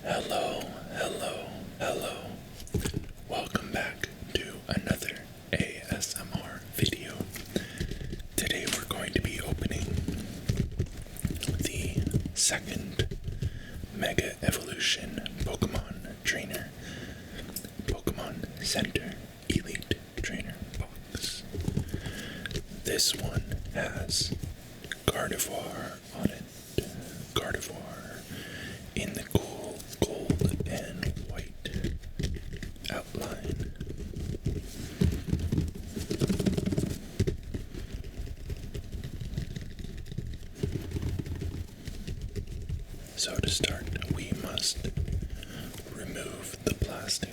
Hello, hello, hello. Welcome back to another ASMR video. Today we're going to be opening the second Mega Evolution Pokemon Trainer, Pokemon Center Elite Trainer box. This one has Gardevoir on it. Gardevoir in the cool gold and white outline. So to start, we must remove the plastic.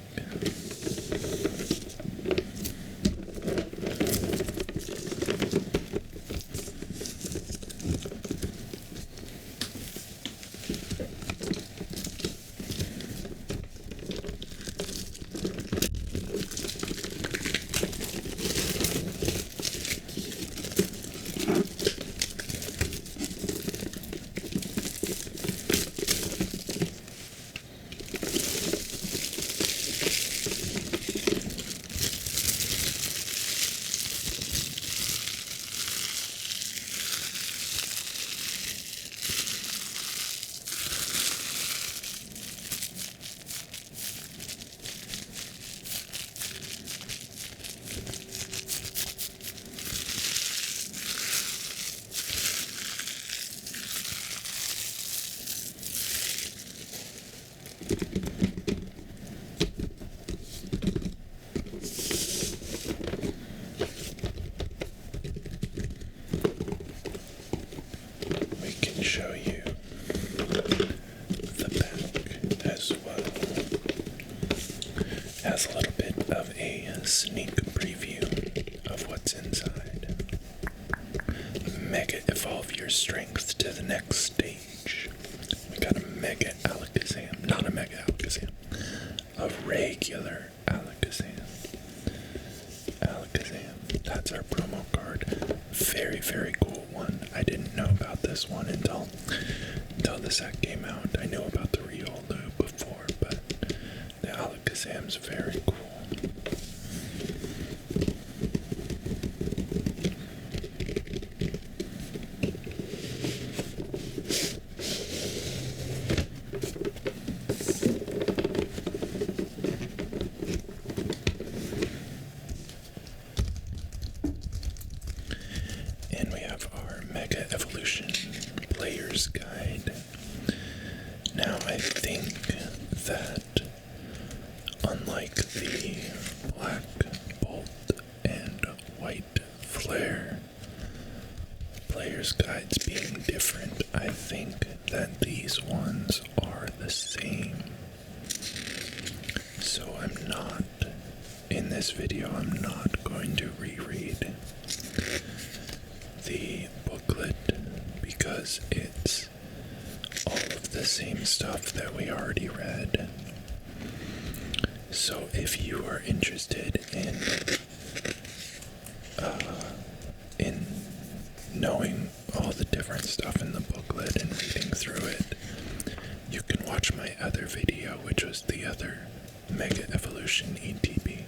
We can show you the back as well. Has a little bit of a sneak preview of what's inside. Mega evolve your strength to the next stage. We got a Mega Alakazam, not a Mega Alakazam, a regular Alakazam. Alakazam, that's our promo card. Very, very cool one. I didn't know about this one until the set came out. I knew about the Riolu before, but the Alakazam's very cool. And we have our Mega Evolution Player's Guide. Now I think that unlike the Black Bolt and White Flare Player's Guides being different, I think that these ones are the same. So in this video, I'm not going to reread the booklet because it's all of the same stuff that we already read. So if you are interested in knowing all the different stuff in the booklet and reading through it, you can watch my other video, which was the other Mega Evolution ETB.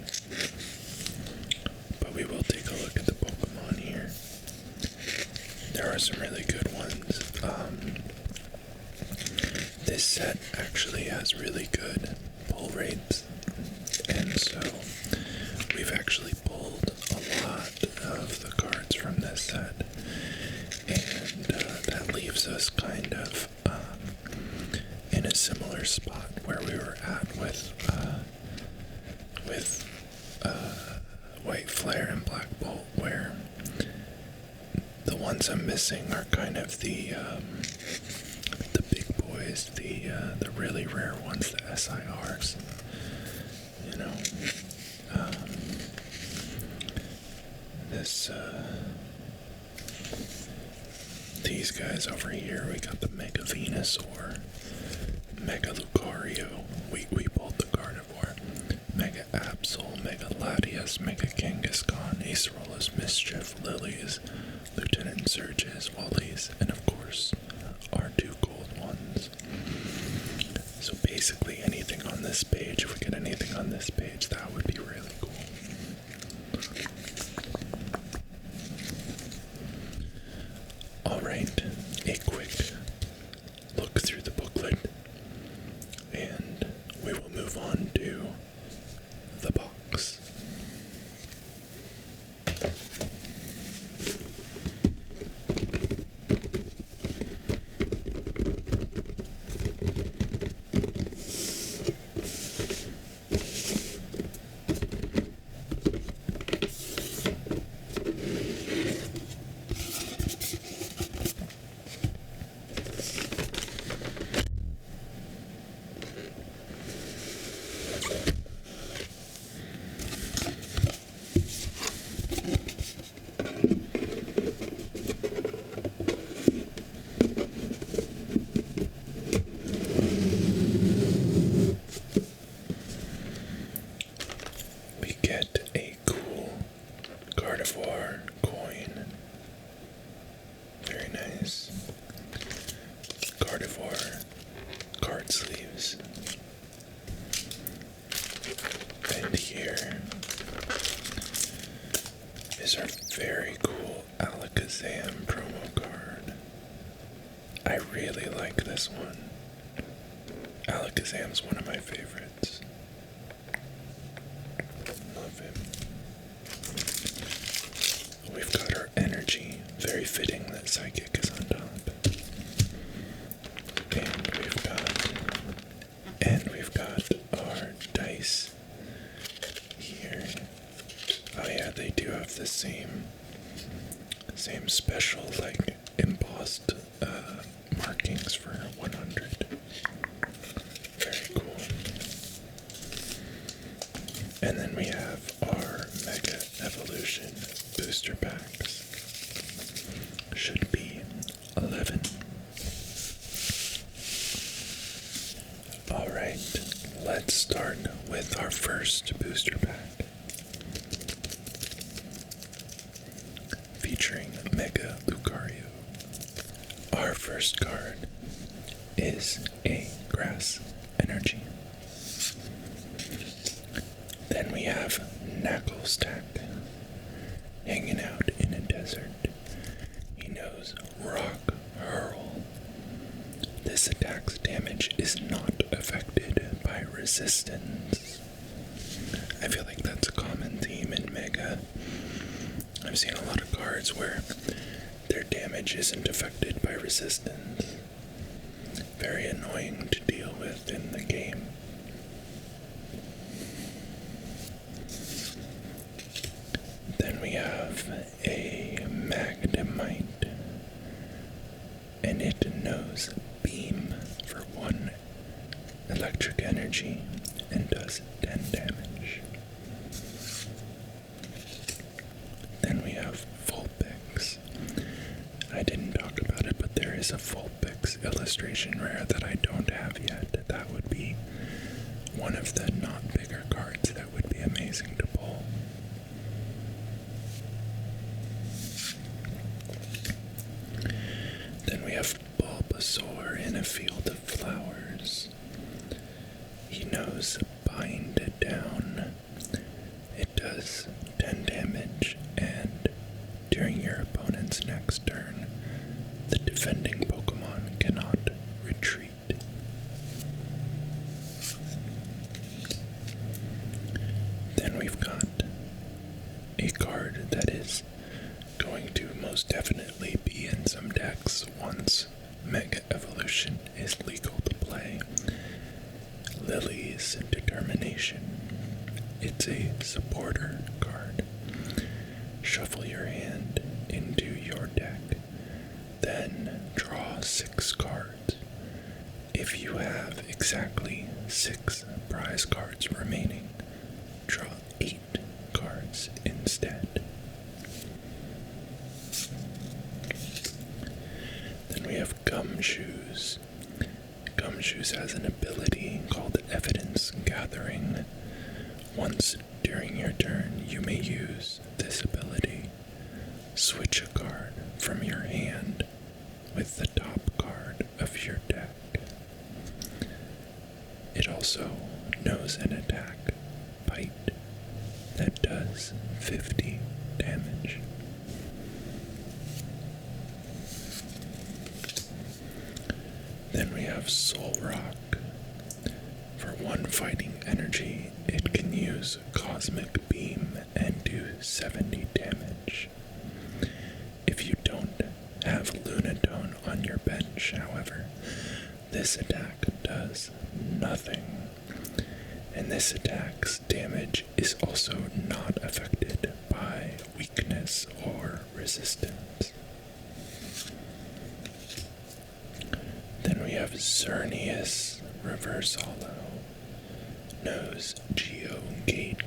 But we will take a look at the Pokemon here. There are some really good ones. This set actually has really good pull rates, and so we've actually pulled a lot of the cards from this set, and that leaves us kind of in a similar spot where we were at with White Flare and Black Bolt, where the ones I'm missing are kind of the big boys, the really rare ones, the SIRs. You know, these guys over here. We got the Mega Venusaur, Mega Lucario. We pulled the Gardevoir, Mega Absol, Mega Latias, Mega Kangaskhan, Acerolas, Mischief, Lilies, Lieutenant Surges, Wallies, and of course our two gold ones. So basically anything on this page, if we get anything on this page, that would be really cool. Alright, a quick look through the booklet, and we will move on to the box. We get a cool Gardevoir coin. Very nice. Gardevoir card sleeves. And here is our very cool Alakazam promo card. I really like this one. Alakazam's one of my favorites. Love him. We've got our energy. Very fitting that Psychic is on top. And we've got our dice here. Oh yeah, they do have the same special, like, embossed markings for 100. Very cool. And then we have our Mega Evolution booster packs. Should be 11. Alright, let's start with our first booster pack, featuring Mega Lucario. Our first card is a Grass Energy. Then we have Knucklestack, hanging out in a desert. He knows Rock Hurl. This attack's damage is not affected by resistance. I feel like that's a common theme in Mega. I've seen a lot of cards where their damage isn't affected by resistance. Very annoying to deal with in the game. Then we have a Magnemite, and it knows Beam for 1 electric energy and does 10 damage. Then we have Vulpix. I didn't talk about it, but there is a Vulpix illustration rare that I don't have yet. That would be one of the not bigger cards that would be amazing to pull. Then we have Bulbasaur in a field of flowers. He knows Bind Down. It does 10 damage, and during your opponent's next turn, the defending Pokemon cannot retreat. Then we've got a card that is going to most definitely be in some decks once Mega Evolution is legal to play. Lily's Determination. It's a supporter card. Shuffle your hand into your deck, then draw 6 cards. If you have exactly 6 prize cards remaining, draw 8 cards instead. Then we have Gumshoes. Gumshoes has an ability called Evidence Gathering. Once during your turn, you may use this ability. Switch a card from your hand with the top card of your deck. It also knows an attack, Bite, that does 50 damage. Then we have Soul Rock. For 1 fighting energy, it can use Cosmic Beam and do 70 damage. If you don't have Lunatone on your bench, however, this attack does nothing. And this attack's damage is also not affected by weakness or resistance. Then we have Xerneas Reverse Hollow. Knows Geo Gate.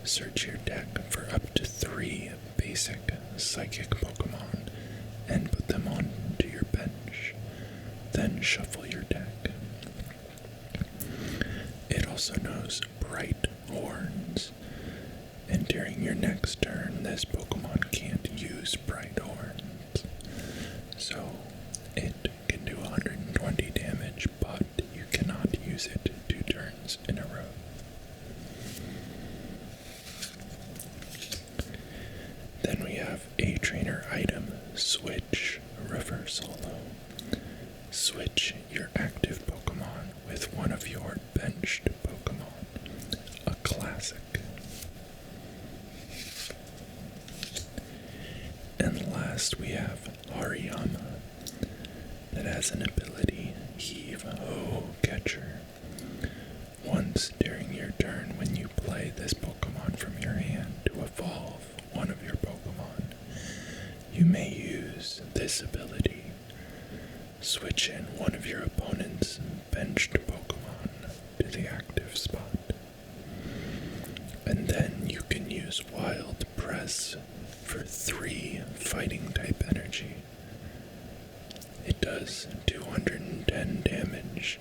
Search your deck for up to 3 basic psychic Pokemon and put them onto your bench. Then shuffle your deck. It also knows Bright Horns. And during your next turn, this Pokemon can't use Bright Horns. So it can do 120 damage, but you cannot use it 2 turns in a row. Then we have a trainer item, Switch Reverse Hollow. Switch your active Pokemon with one of your benched Pokemon, a classic. And last we have Hariyama, that has an ability, Heave-Ho Catcher. Once during your turn when you play this Pokemon from your hand to evolve one of your Pokemon, you may use this ability. Switch in one of your opponent's benched Pokemon to the active spot. And then you can use Wild Press for 3 fighting type energy. It does 210 damage,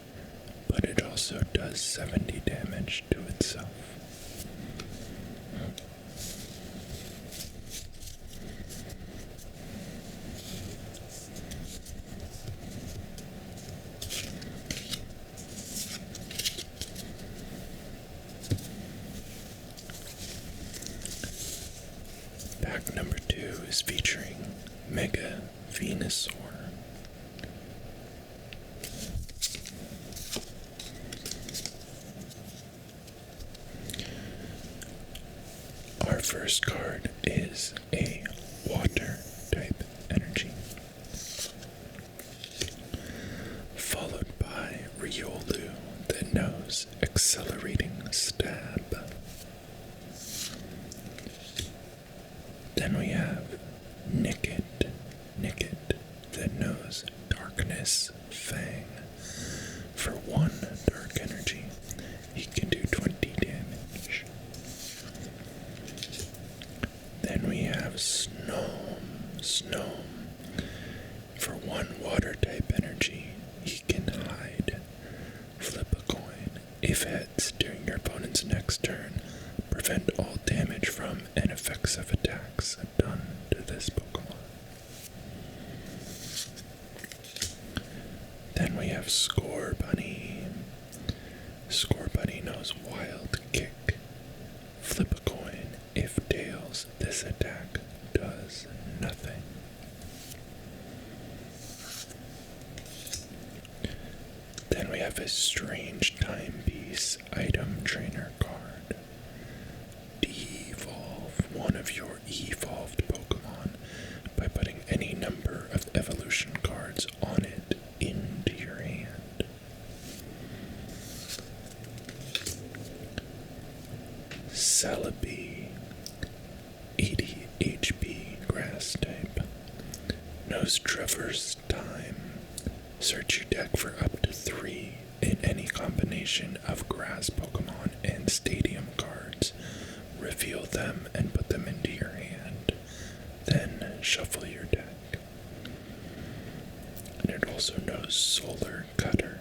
but it also does 70 damage to itself. Pack number 2 is featuring Mega Venusaur. Our first card is a water type energy, followed by Riolu that knows Accelerating Stab. Then we have Nickit that knows Darkness Fang. For 1 dark energy, he can do 20 damage. Then we have Snom. For 1 water type energy, he can hide. Flip a coin. If heads during your opponent's next turn, prevent all damage from and effects of attacks done to this Pokemon. Then we have Scorbunny. Scorbunny knows Wild Kick. Flip a coin. If tails, this attack does nothing. Then we have a Strange Timepiece item trainer card. De-evolve one of your evolved Pokemon by putting any number of evolution cards on it into your hand. Celebi, 80 HP grass type, knows Traverse Time. Search your deck for up to 3 in any combination of grass Pokemon and stadium cards. Reveal them and put them into your hand. Then shuffle your deck. And it also knows Solar Cutter.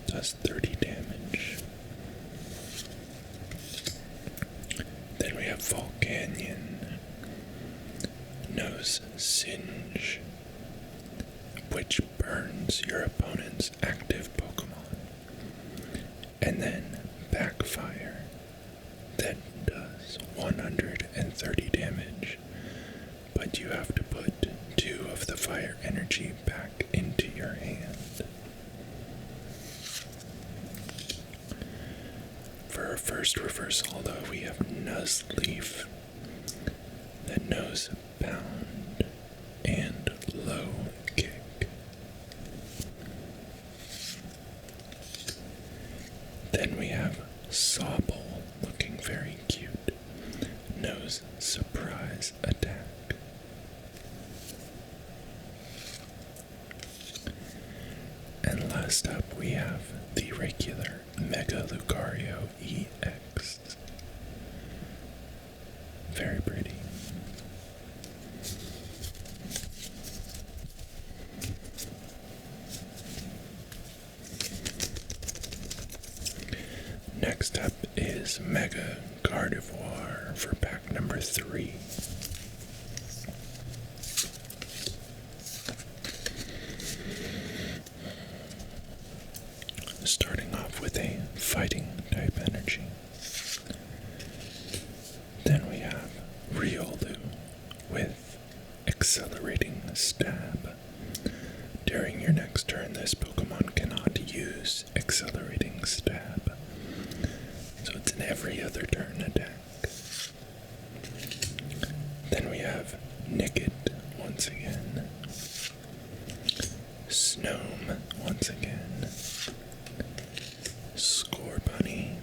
Does 30 damage. Then we have Volcanion. Knows Singe, which burns your opponent's active Pokemon. And then Backfire, that does 130 damage, but you have to put 2 of the fire energy back into your hand. For our first reverse holo, we have Nuzleaf, that knows Pound and Low Kick. Then we have Sobble, looking very cute, knows Surprise Attack. And last up we have the regular Mega Lucario EX. Very pretty. Next up is Mega Gardevoir for pack number 3. Starting off with a fighting type energy. Then we have Riolu with Accelerating Stab. During your next turn, this Pokemon cannot use Accelerating Stab, so it's an every other turn attack. Then we have Nickit once again, Snome once again, Scorbunny.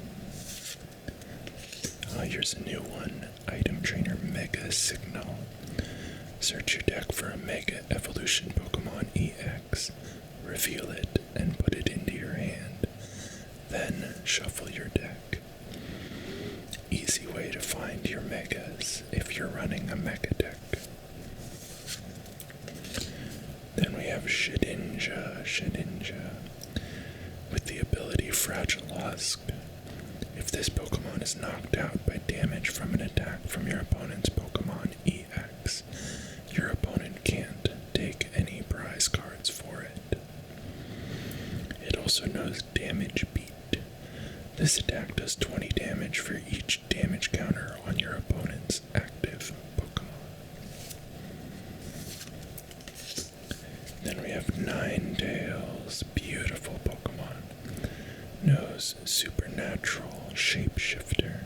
Here's a new one, Item Trainer Mega Signal. Search your deck for a Mega Evolution Pokemon EX, reveal it, and put it into your hand. Then shuffle your deck. Easy way to find your Megas if you're running a Mega deck. Then we have Shedinja, with the ability Fragile Husk. If this Pokemon is knocked out by damage from an attack from your opponent's Pokemon EX, your opponent can't take any prize cards for it. It also knows Damage Beat. This attack does 20 damage for each damage counter on your opponent's active Pokemon. Then we have Ninetales, beautiful Pokemon. Knows Supernatural Shapeshifter.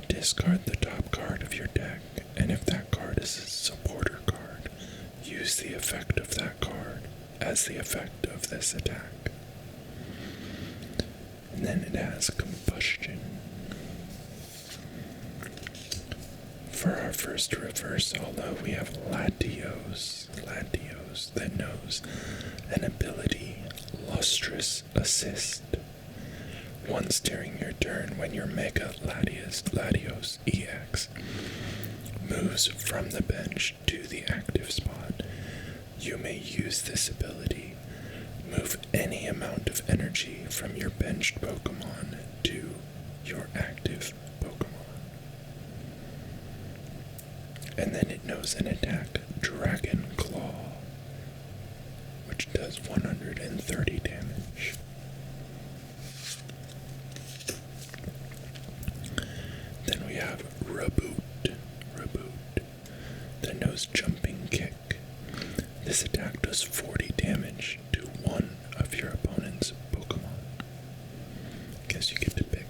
Discard the top card of your deck, and if that card is a supporter card, use the effect of that card as the effect of this attack. And then it has Combustion. For our first reverse holo, we have Latios that knows an ability, Lustrous Assist. Once during your turn, when your Mega Latios EX moves from the bench to the active spot, you may use this ability. Move any amount of energy from your benched Pokemon to your active Pokemon. And then it knows an attack, Dragon Claw, which does 130 damage. Then we have Reboot, that knows Jumping Kick. This attack does 40 damage to one of your opponent's Pokemon. Guess you get to pick.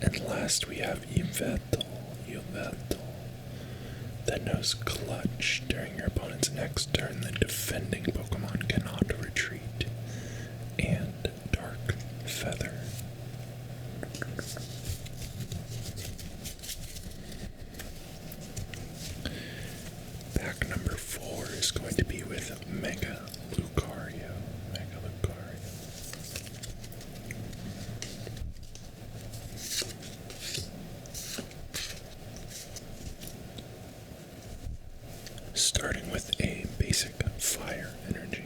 And last we have Yveltal, that knows Clutch. During your opponent's next turn, the defending Pokemon cannot retreat. And Dark Feather. Pack number 4 is going to be with Mega Lucario. Starting with a basic fire energy.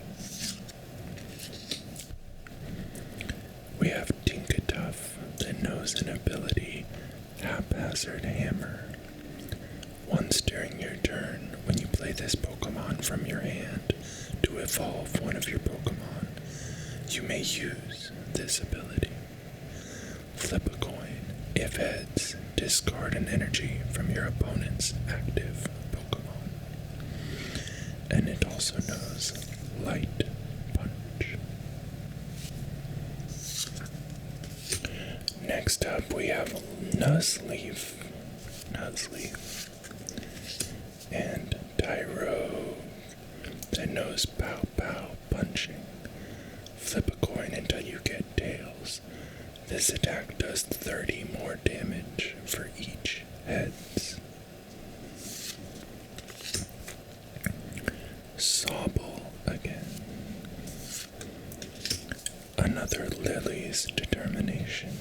We have Tinkatuff that knows an ability, Haphazard Hammer. Once during your turn, when you play this Pokemon from your hand to evolve one of your Pokemon, you may use this ability. Flip a coin. If heads, discard an energy from your opponent's active Pokemon. And it also knows Light Punch. Next up we have Nuzleaf, and Tyro that knows Pow Pow Punching. Flip a coin until you get tails. This attack does 30 more damage for each heads. Sobble again. Another Lily's Determination.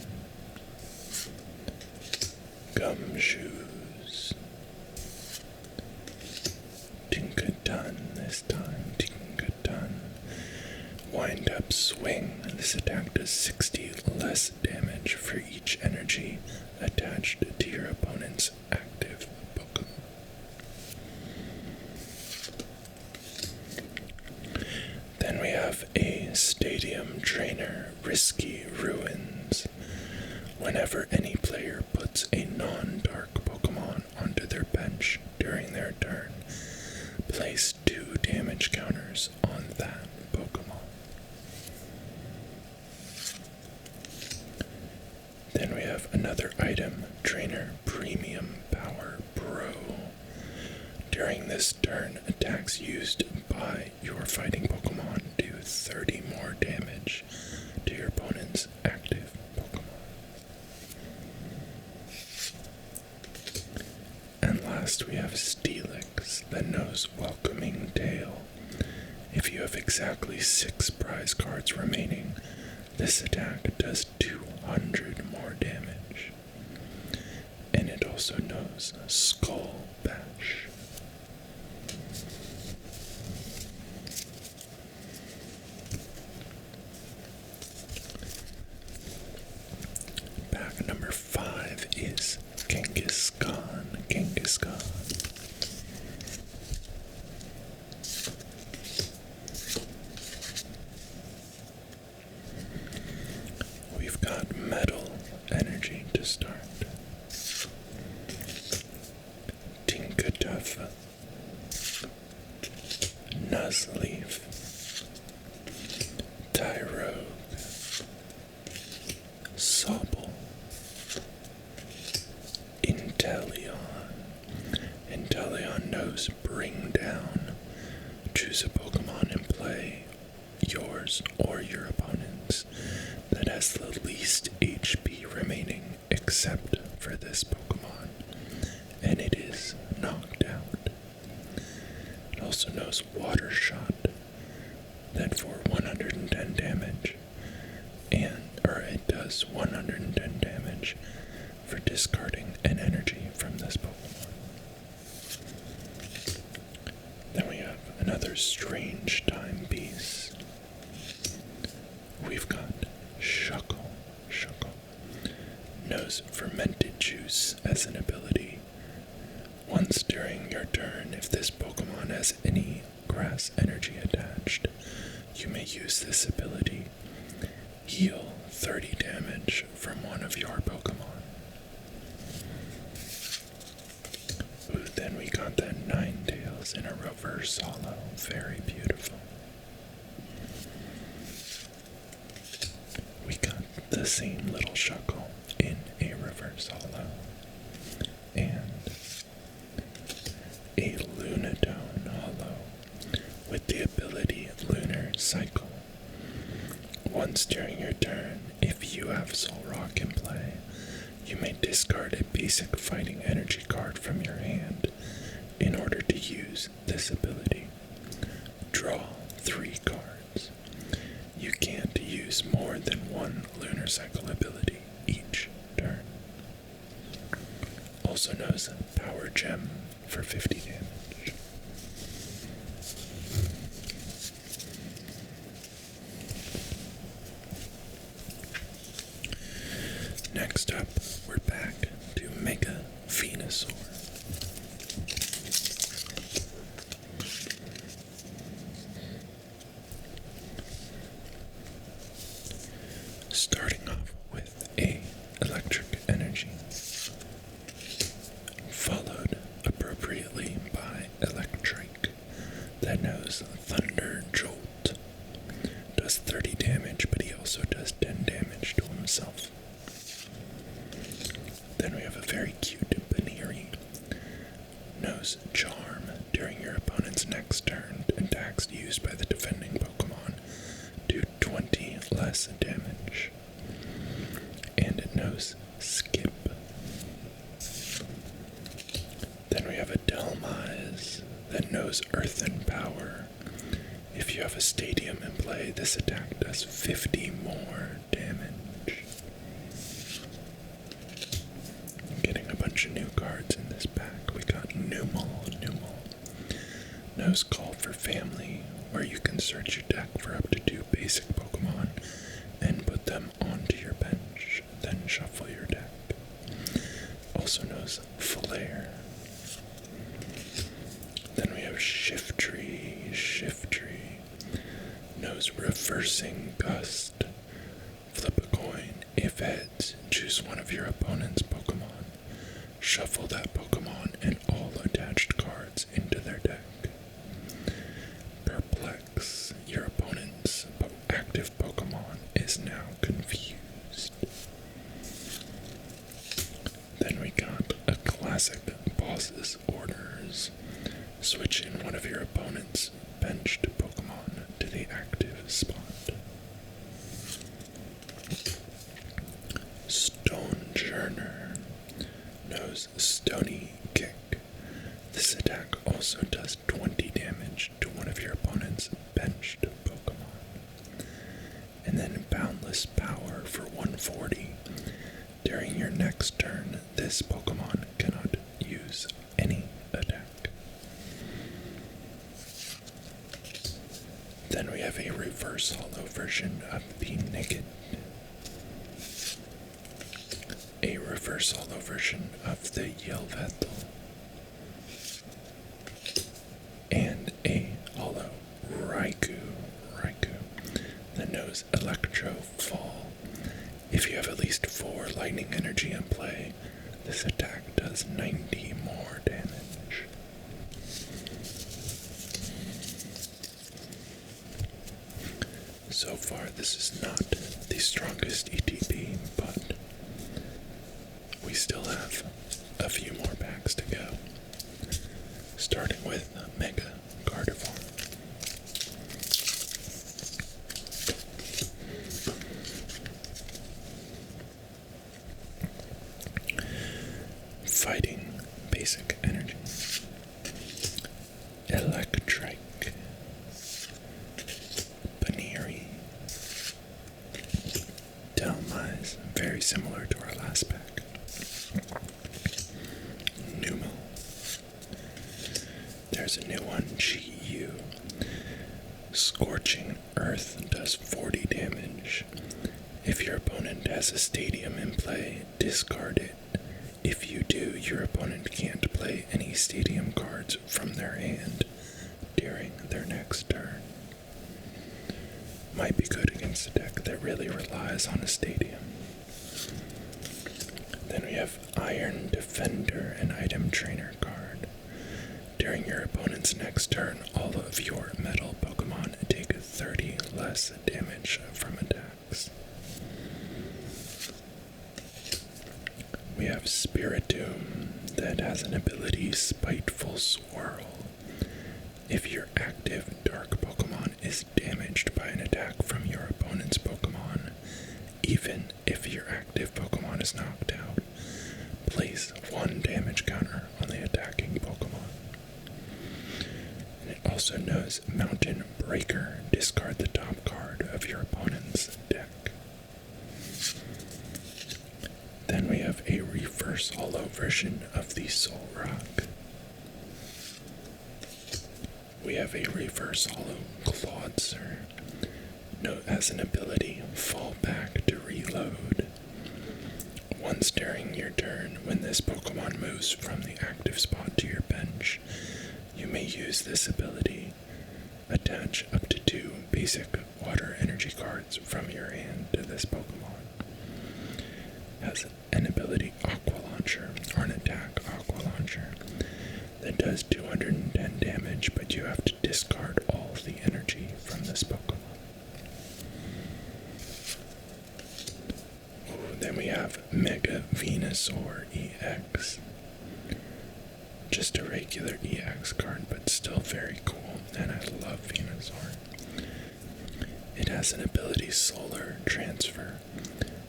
Gumshoes. Tinkaton this time. Tinkaton. Wind Up Swing. This attack does 60 less damage for each energy attached to your opponent's active Pokemon. Then we have a Stadium Trainer, Risky Ruins. Whenever any player puts a non-dark Pokemon onto their bench during their turn, place 2 damage counters on that Pokemon. Then we have another item, Trainer Premium Power Pro. During this turn, attacks used by your fighting Pokemon do 30 more damage to your opponent's active Pokemon. And last we have Steelix that knows Welcoming Tale. If you have exactly 6 prize cards remaining, this attack does 200 more damage. And it also knows Skull Bash. Pack number 5 is Kangaskhan. We've got Metal Energy to start. Tinkatuff, Nuzleaf, Tyrogue, Sobble, Inteleon. Inteleon knows Bring Down. Choose a Pokemon and play, yours or your opponent's, that has the least HP remaining except for this Pokemon, and it is knocked out. It also knows Water Shot, that for 110 damage, it does 110 damage for discarding an energy from this Pokemon. Then we have another Strange Timepiece. We've got Shuckle. Knows Fermented Juice as an ability. Once during your turn, if this Pokemon has any grass energy attached, you may use this ability. Heal 30 damage from one of your Pokemon. Ooh, then we got that Ninetales in a reverse holo. Very beautiful. We got the same little Shuckle in a reverse holo. And a Lunatone holo with the ability Lunar Cycle. Once during your turn, if you have Solrock in play, you may discard a basic fighting energy card from your hand in order to use this ability. Draw 3 cards. You can't use more than one Lunar Cycle ability each turn. Also knows Power Gem for 50 damage. Next up, we're back to Mega Venusaur. Starting off with a electric energy, followed appropriately by electric, that knows Thunder Jolt. Does 30 damage, but he also does 10 damage to himself. Then we have a very cute Baneri. Knows Charm. During your opponent's next turn, attacks used by the defending Pokemon do 20 less damage. And it knows Skip. Then we have a Delmise that knows Earthen Power. If you have a Stadium in play, this attack does 50 more damage. Getting a bunch of new cards in this pack. We got Numel. Knows Call for Family, where you can search your deck for up to 2 basic Pokemon and put them onto your bench, then shuffle your deck. Also knows Flare. Then we have Shiftry. Knows Reversing Gust. Flip a coin. If heads, choose one of your opponent's Pokemon. Shuffle that Pokemon and all attached cards into their deck. Perplex. Your opponent's active Pokemon is now confused. Then we got a classic Boss's Orders. Switch in one of your opponent's benched Pokemon to the active spot. Stonejourner knows Stony Kick. This attack also does 20 damage to one of your opponent's benched Pokemon. And then Boundless Power for 140. During your next turn, this Pokemon cannot use any attack. Then we have a reverse holo version of the Naked. A reverse holo version of the Yelvathel. And a holo Raikou that knows Electro Fall. If you have at least 4 lightning energy in play, this attack does 90 more damage. So far, this is not the strongest ETB, but we still have a few more packs to go. Starting with Mega Gardevoir. Fighting Basic Energy. Electric. Baneri. Delmise, very similar to our last pack. Numel. There's a new one, GU. Scorching Earth does 40 damage. If your opponent has a Stadium in play, discard it. If you do, your opponent can't play any Stadium cards from their hand during their next turn. Might be good against a deck that really relies on a Stadium. Then we have Iron Defender, an item trainer card. During your opponent's next turn, all of your metal Pokemon take 30 less damage from attacks. We have Spiritomb that has an ability Spiteful Swirl. If your active dark Pokemon is damaged by an attack from your opponent's Pokemon, even if your active Pokemon is knocked out, place 1 damage counter on the attacking Pokemon. And it also knows Mountain Breaker. Discard the top card of your opponent's deck. Then we have a reverse holo version of the Soul Rock. We have a reverse holo Clawitzer. Note as an ability, fall back to reload. Once during your turn, when this Pokemon moves from the active spot to your bench, you may use this ability. Attach up to 2 basic water energy cards from your hand to this Pokemon. has an ability Aqua Launcher, or an attack Aqua Launcher, that does 210 damage, but you have to discard all the energy from this Pokemon. Then we have Mega Venusaur EX. Just a regular EX card, but still very cool, and I love Venusaur. It has an ability Solar Transfer.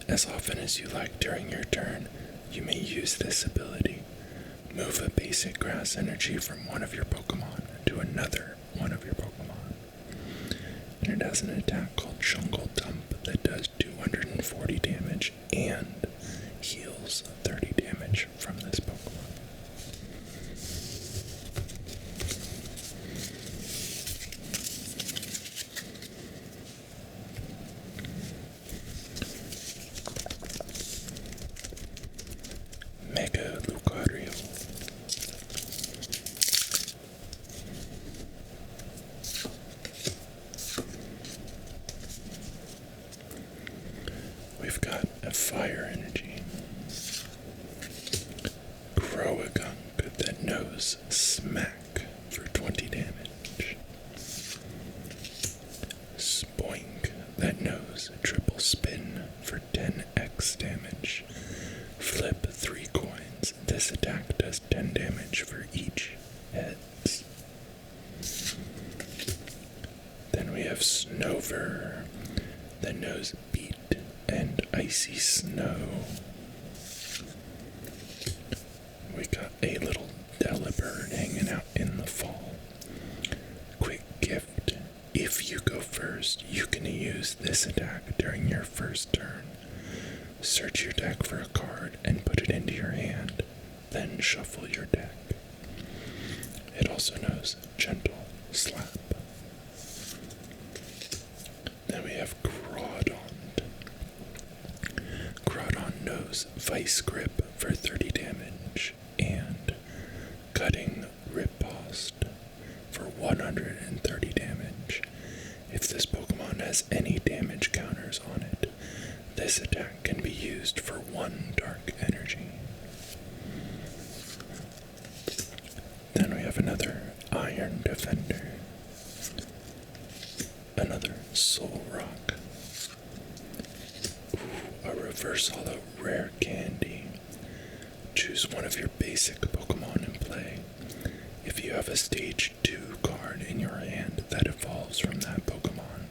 As often as you like during your turn, you may use this ability. Move a basic grass energy from one of your Pokemon to another one of your Pokemon. And it has an attack called Jungle Dump that does 240 damage and heals 30 damage from this Pokemon. Mega Lucario. We've got a fire energy. Croagunk that knows Smack for 20 damage. Spoink that knows Triple Spin for 10x damage. Flip 3 coins. This attack does 10 damage for each heads. Then we have Snover that knows Beat and Icy Snow. We got a little Delibird hanging out in the fall. Quick gift. If you go first, you can use this attack during your first turn. Search your deck for a card and put it into your hand, then shuffle your deck. It also knows Gentle Slap. Then we have Groudon. Groudon knows Vice Grip for 30 damage and Cutting Riposte for 130 damage. If this Pokemon has any damage counters on it, this attack can be used for 1 dark energy. Then we have another Iron Defender. Another Soul Rock. Ooh, a Reverse Hollow Rare Candy. Choose one of your basic Pokemon and play. If you have a Stage 2 card in your hand that evolves from that Pokemon,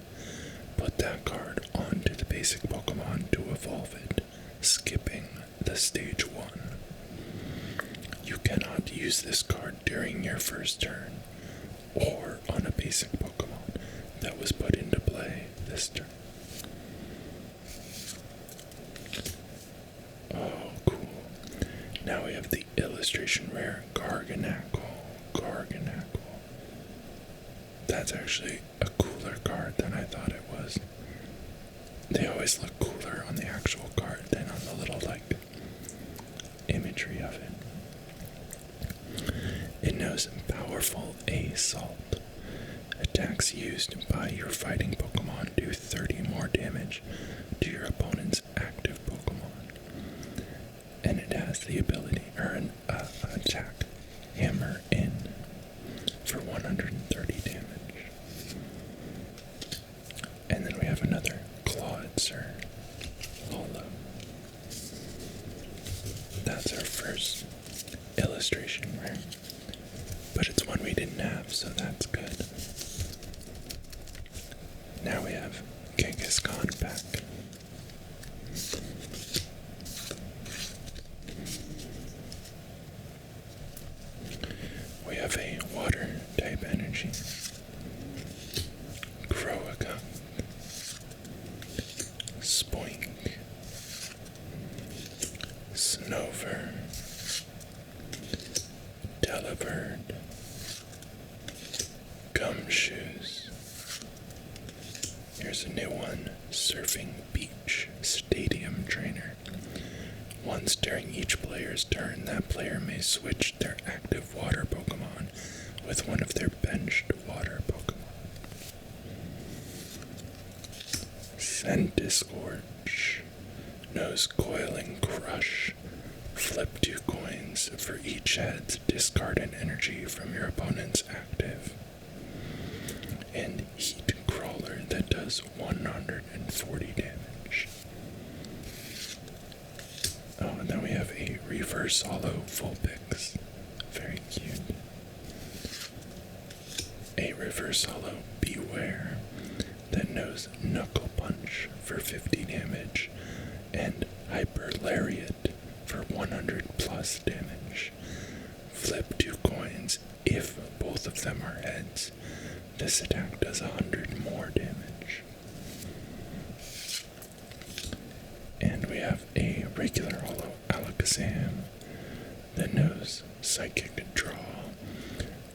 put that card onto the basic Pokemon to evolve it, skipping the Stage 1. You cannot use this card during your first turn, or on a basic Pokemon that was put into play this turn. Oh, cool. Now we have the illustration rare Garganacl. That's actually a cooler card than I thought it was. They always look cooler on the actual card than on the little, imagery of it. It knows Powerful Assault. Attacks used by your fighting Pokemon do 30 more damage to your opponent's active Pokemon. And it has the ability, or an attack, Hammer In, for 130 damage. And then we have another Clawitzer Holo. That's our first illustration rare. But it's one we didn't have, so that's good. Now we have Kangaskhan back. We have a water type energy. Croagunk. Spoink. Snover. Delibird. Gumshoes. Here's a new one, Surfing Beach Stadium Trainer. Once during each player's turn, that player may switch their active water Pokemon with one of their benched water Pokemon. Centiskorch knows Coiling Crush. Flip 2 coins for each head, discard an energy from your opponent's active. And Heat Crawler that does 140 damage. Oh, and then we have a Reverse Hollow Vulpix. Very cute. A Reverse Hollow Beware that knows Knuckle Punch for 50 damage and Hyper Lariat for 100 plus damage. Flip 2 coins if both of them are heads. This attack does 100 more damage. And we have a regular Hollow Alakazam that knows Psychic Draw.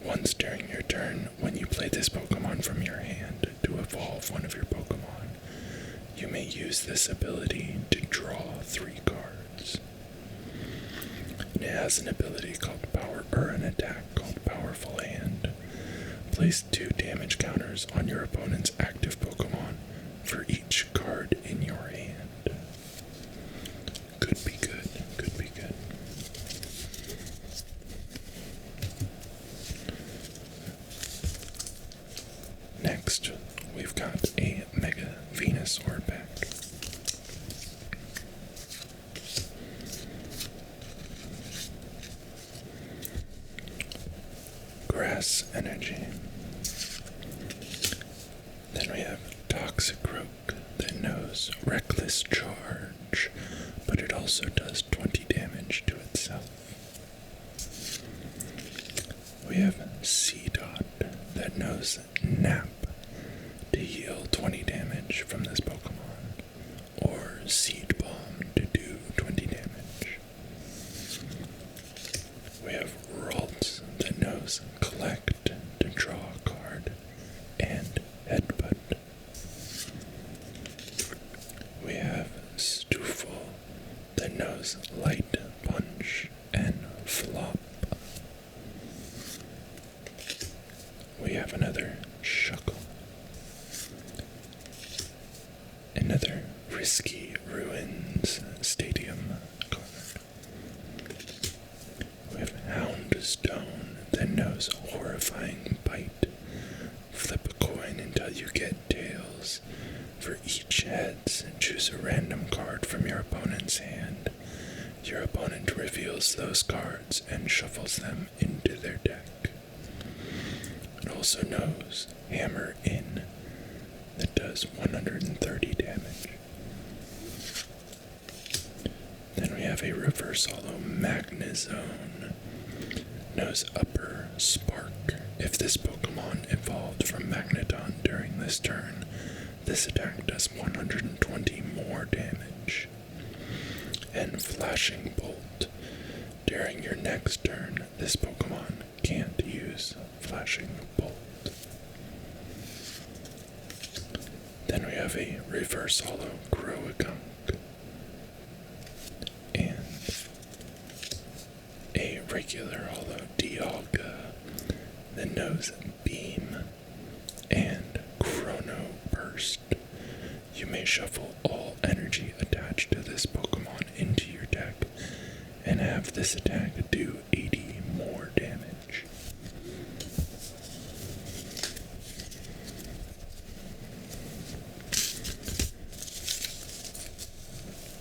Once during your turn, when you play this Pokemon from your hand to evolve one of your Pokemon, you may use this ability to draw 3 cards. It has an ability called Power, or an attack called Powerful Hand. Place 2 damage counters on your opponent's active Pokemon for each card in your hand. Could be good, could be good. Next, we've got a Mega Venusaur pack. Grass Energy. Then we have Toxicroak that knows Reckless Charge, but it also does 20 damage to itself. We have Seedot that knows Nap to heal 20 damage from this Pokemon, or Seed Bomb to do 20 damage. We have Ralts that knows Collect to draw a card, and Headbutt. We have Stoofle that knows Light Punch and Flop. We have another Shuckle. Another Risky Ruins Stadium card. We have Houndstone that knows Horrifying Bite. Flip a coin until you get tails. For each heads, choose a random card from your opponent's hand. Your opponent reveals those cards and shuffles them into their deck. It also knows Hammer In that does 130 damage. Then we have a Reverse Hollow Magnezone. Knows Upper Spark. If this Pokemon evolved from Magneton during this turn, this attack does 120 more damage. And Flashing Bolt. During your next turn, this Pokemon can't use Flashing Bolt. Then we have a Reverse Hollow Groagunk. And a regular Hollow Dialga that knows Beam and Chrono Burst. You may shuffle all energy attached to this Pokemon into your deck and have this attack do 80 more damage.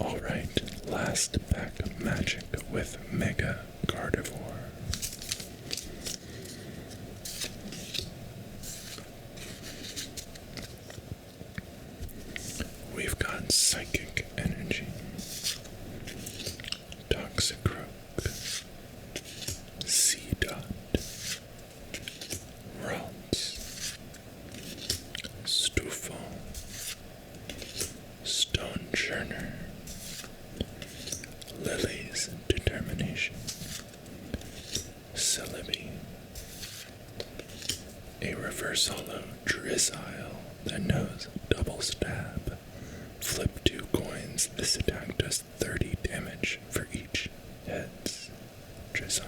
Alright, last pack of Magic with Mega Gardevoir. We've got Psychic Energy, Toxicroak, Seedot, Ralts, Stoofle, Stone Churner, Lily's Determination, Celebi, a Reverse Hollow Drizzile that knows Double Stab. Flip 2 coins. This attack does 30 damage for each heads. Drizzile.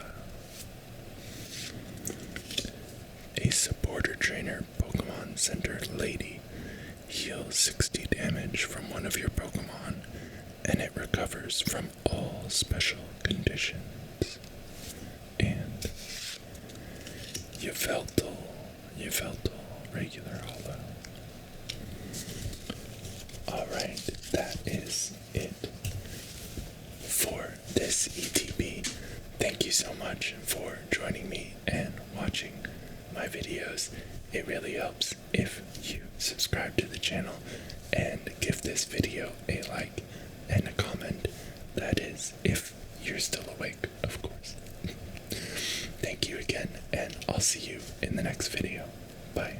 A Supporter Trainer Pokemon Center Lady heals 60 damage from one of your Pokemon, and it choose from all special conditions. And Yveltal, regular hollow. Alright, that is it for this ETB. Thank you so much for joining me and watching my videos. It really helps if you subscribe to the channel and give this video a like and a comment. That is, if you're still awake, of course. Thank you again, and I'll see you in the next video. Bye.